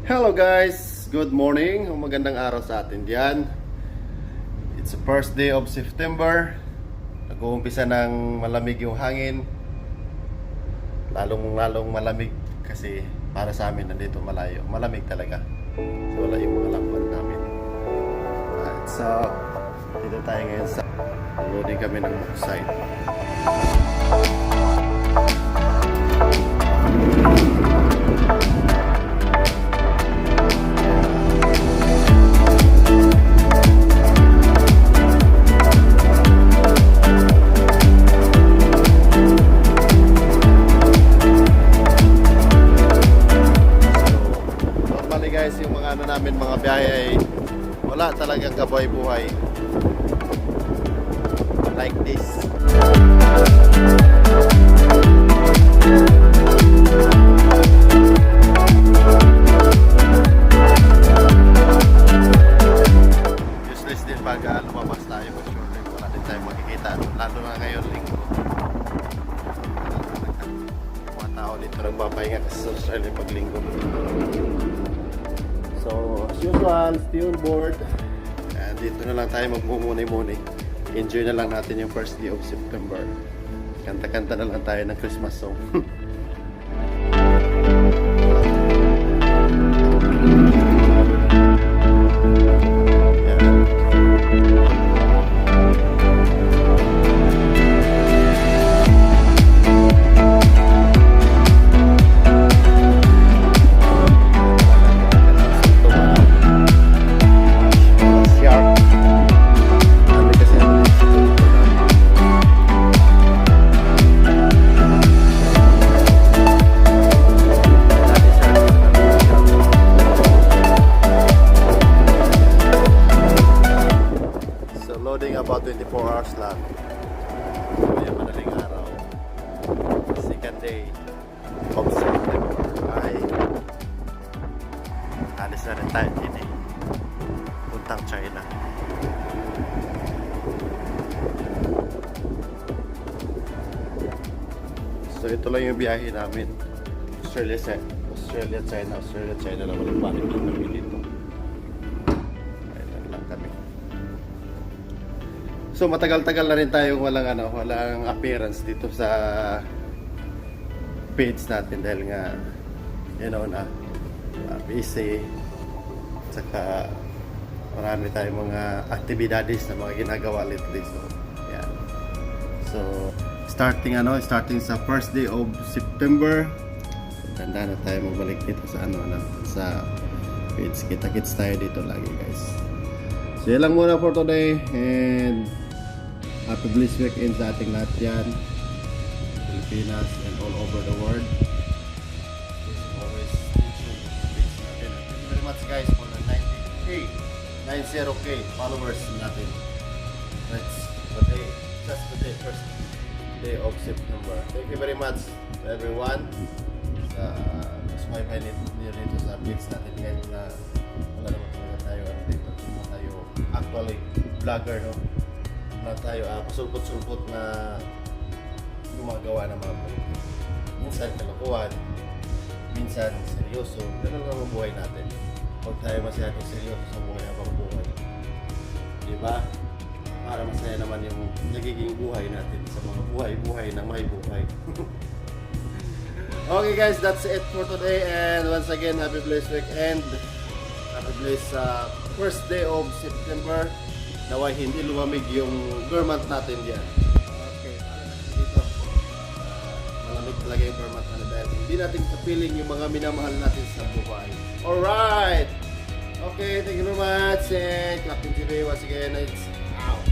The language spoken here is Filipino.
Hello guys! Good morning! Magandang araw sa atin diyan. It's the first day of September. Nag-uumpisa ng malamig yung hangin. Lalong malamig kasi para sa amin nandito malayo. Malamig talaga. So wala yung mga lakban namin. So, dito tayo ngayon sa loading kami ng motorcycle. Guys, yung mga namin mga biyahe ay wala talagang gabay buhay like this. Useless din pag lumabas tayo, sure wala din tayo makikita, lalo na ngayon linggo. Mga tao dito nagpapahinga kasi sa Australia pag linggo. So, as usual, stay on board. And dito na lang tayo magmumuni-muni. Enjoy na lang natin yung first day of September. Kanta-kanta na lang tayo ng Christmas song. About 24 hours lang. Kaya madaling araw. Second day of September ay alis na rin tayo din eh. Puntang China. So ito lang yung biyahe namin. Australia, China na balik-balik lang kami dito. Ayun lang kami. So matagal-tagal na rin tayong walang appearance dito sa page natin dahil nga busy, saka marami tayong mga aktibidades na mga ginagawa lately. So yan. So starting sa first day of September, tanda na tayo magbalik dito sa sa page. Kita-kits tayo dito lagi, guys. So yan lang muna for today, and happy blessed weekend sa ating lahat dyan, Pilipinas and all over the world. Always thank you very much guys for the 90k followers natin. That's the first day of September. Thank you very much to everyone sa sumay niyo dito sa updates natin ngayon na wala naman talaga tayo actually vlogger, no? Na tayo pasulpot-sulpot na gumagawa ng mga politics. Minsan kalokohan, minsan seryoso. Ganun lang ang buhay natin. Huwag tayo masyadong seryoso sa buhay habang buhay. Diba? Para masaya naman yung nagiging buhay natin sa mga buhay na may buhay. Okay guys, that's it for today, and once again, happy blessed weekend. Happy blessed first day of September. Naway hindi lumamig yung government natin diyan. Okay, dito. Malamig talaga yung government natin dahil hindi natin kapiling yung mga minamahal natin sa buhay. Alright! Okay, thank you very much, and Captain TV once again. It's